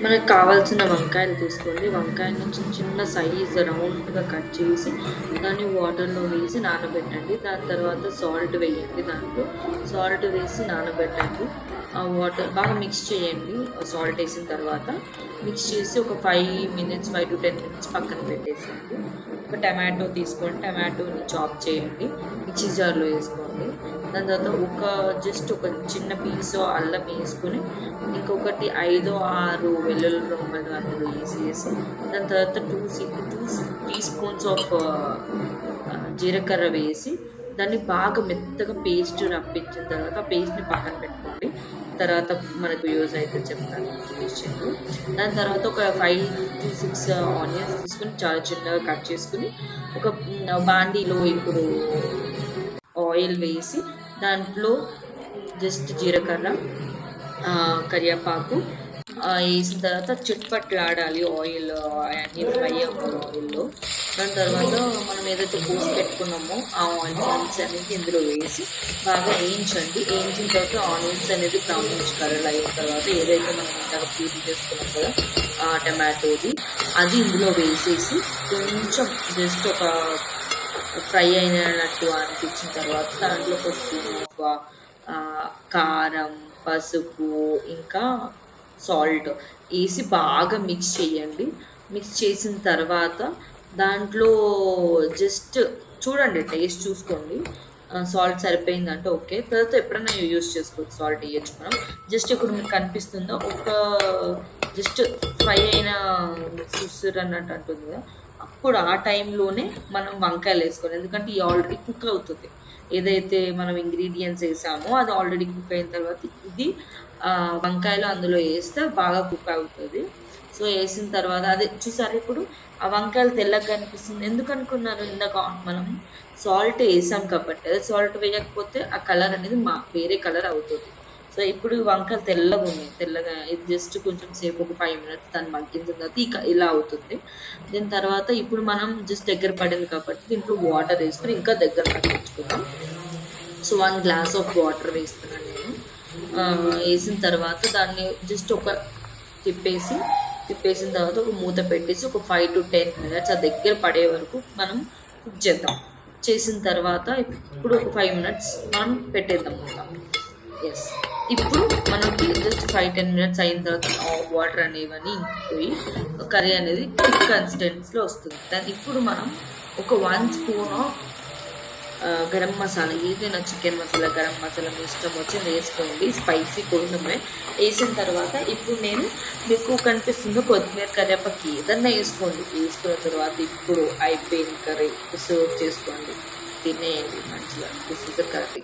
మనకు కావాల్సిన వంకాయలు తీసుకోండి. వంకాయని చిన్న చిన్న సైజ్ రౌండ్‌గా కట్ చేసి, దాన్ని వాటర్‌లో వేసి నానబెట్టండి. దాని తర్వాత సాల్ట్ వేయండి దాంట్లో. సాల్ట్ వేసి నానబెట్టండి. ఆ వాటర్ బాగా మిక్స్ చేయండి. సాల్ట్ ఏసిన తర్వాత మిక్స్ చేసి ఒక 5-10 మినిట్స్ పక్కన పెట్టేసేయండి. ఒక టమాటో తీసుకోండి. టమాటోని చాప్ చేయండి. మిక్సీ జార్‌లో ఏసుకోండి. దాని తర్వాత జస్ట్ ఒక చిన్న పీసు అల్లం ఏసుకొని, ఇంకొకటి 5, 6 వెల్లుల్లి రెబ్బలు అందులో ఏసేసి, దాని తర్వాత 2 టీ స్పూన్స్ ఆఫ్ జీలకర్ర వేసి, దాన్ని బాగా మెత్తగా పేస్ట్ రప్పించిన తర్వాత, ఆ పేస్ట్‌ని పక్కన పెట్టుకోండి. తర్వాత మనకు యూజ్ అయితే చెప్తాను యూజ్ చేయండి. దాని తర్వాత ఒక 5-6 ఆనియన్స్ తీసుకొని చాలా చిన్నగా కట్ చేసుకొని, ఒక బాండీలో ఇప్పుడు ఆయిల్ వేసి, దాంట్లో జస్ట్ జీలకర్ర, కరివేపాకు ఏసిన తర్వాత చిట్పట్లాడాలి ఆయిల్ అన్నీ ఫ్రై అవ్వాలి ఆయిల్‌లో. దాని తర్వాత మనం ఏదైతే పోసి పెట్టుకున్నామో ఆ ఆనియన్స్ అనేది ఇందులో వేసి బాగా వేయించండి. వేయించిన తర్వాత ఆనియన్స్ అనేది బ్రౌనిష్ కలర్ అయిన తర్వాత ఏదైతే మనం ఇందాక ప్యూరీ చేసుకున్నాం కదా టమాటోది, అది ఇందులో వేసేసి కొంచెం జస్ట్ ఒక ఫ్రై అయినట్టు అనిపించిన తర్వాత దాంట్లో ఒక స్పూన్ ఆఫ్ కారం, పసుపు, ఇంకా సాల్ట్ ఏసి బాగా మిక్స్ చేయండి. మిక్స్ చేసిన తర్వాత దాంట్లో జస్ట్ చూడండి, టేస్ట్ చూసుకోండి. సాల్ట్ సరిపోయిందంటే ఓకే. తర్వాత ఎప్పుడైనా యూజ్ చేసుకోవచ్చు, సాల్ట్ ఎయ్యొచ్చు మనం. జస్ట్ ఇప్పుడు మీకు కనిపిస్తుందా జస్ట్ ఫ్రై అయిన సుర్సుర్ అన్నట్టు అంటుంది కదా! అప్పుడు ఆ టైంలోనే మనం వంకాయలేసుకోవాలి. ఎందుకంటే ఇది ఆల్రెడీ కుక్ అవుతుంది. ఏదైతే మనం ఇంగ్రీడియెంట్స్ ఏసామో అది ఆల్రెడీ కుక్ అయిన తర్వాత ఇది వంకాయలు అందులో ఏస్తే బాగా కుక్ అవుతది. సో, ఏసిన తర్వాత అదే చూసారా ఇప్పుడు ఆ వంకాయలు తెల్లగా కనిపిస్తుంది. ఎందుకనుకున్నారు? ఇందాక మనం సాల్ట్ ఏసాం కాబట్టి. అదే సాల్ట్ వేయకపోతే ఆ కలర్ అనేది వేరే కలర్ అవుతది. సో, ఇప్పుడు వంకాయలు తెల్లగున్నాయి. తెల్లగా ఇది జస్ట్ కొంచెం సేపు ఒక 5 మినిట్స్ దాన్ని మగ్గించిన తర్వాత ఇలా అవుతుంది. దీని తర్వాత ఇప్పుడు మనం జస్ట్ దగ్గర పడింది కాబట్టి దీంట్లో వాటర్ ఏసుకొని ఇంకా దగ్గర పట్టించుకుందాం. సో, 1 గ్లాస్ ఆఫ్ వాటర్ వేస్తున్నాను నేను. ఏసిన తర్వాత దాన్ని జస్ట్ తిప్పేసిన తర్వాత ఒక మూత పెట్టేసి ఒక 5-10 మినిట్స్ ఆ దగ్గర పడే వరకు మనం కుక్ చేద్దాం. చేసిన తర్వాత ఇప్పుడు ఒక 5 మినిట్స్ మనం పెట్టేద్దాం మూత. యెస్. ఇప్పుడు మనకి జస్ట్ 5-10 మినిట్స్ అయిన తర్వాత వాటర్ అనేవన్నీ ఇంకిపోయి కర్రీ అనేది థిక్ కన్సిస్టెన్సీలో వస్తుంది. దాన్ని ఇప్పుడు మనం ఒక 1 స్పూన్ ఆఫ్ గరం మసాలా, ఏదైనా చికెన్ మసాలా, గరం మసాలా మీ ఇష్టం వచ్చింది వేసుకోండి. స్పైసీ కొంచెమే వేసిన తర్వాత ఇప్పుడు నేను మీకు కనిపిస్తుందో కొత్తిమీర, కరివేపాకు ఏదన్నా వేసుకోండి. వేసుకున్న తర్వాత ఇప్పుడు అయిపోయిన కర్రీ సర్వ్ చేసుకోండి. తినేయండి మంచిగా. This is the curry.